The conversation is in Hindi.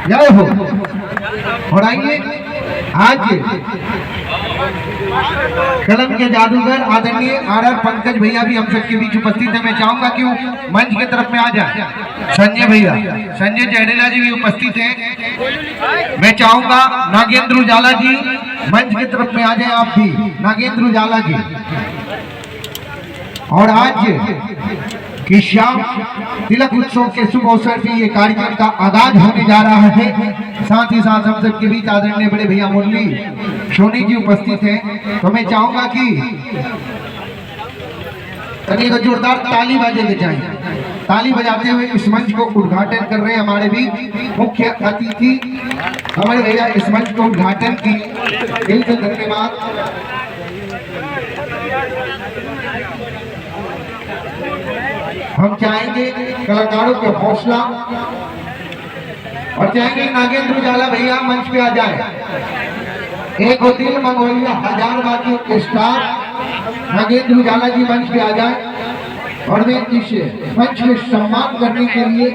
जय हो। और आइए आज कलम के जादूगर आदरणीय आर पंकज भैया भी हम सबके बीच उपस्थित है। मैं चाहूंगा कि वो मंच की तरफ में आ जाए। संजय भैया, संजय जडेला जी भी उपस्थित हैं। मैं चाहूंगा नागेंद्र उजाला जी मंच की तरफ में आ जाए। आप भी नागेंद्र उजाला जी। और आज कि श्याम तिलक उत्सव के शुभ अवसर पर ये कार्यक्रम का आगाज होने जा रहा है। साथ ही साथ हम सबके बीच आदरणीय बड़े भैया मुरली सोनी जी उपस्थित हैं। तो मैं चाहूंगा कि तनिक जोरदार ताली बजे के चाहिए। ताली बजाते हुए इस मंच को उद्घाटन कर रहे हैं हमारे भी मुख्य अतिथि हमारे भैया। इस मंच को उद्घाटन की दिल से धन्यवाद। हम चाहेंगे कलाकारों के हौसला और चाहेंगे नागेंद्र उजाला भैया मंच पे आ जाए। एक दिल मंगोलिया हजार बाकी के स्टार नागेंद्र उजाला जी मंच पे आ जाए और वे इस मंच में सम्मान करने के लिए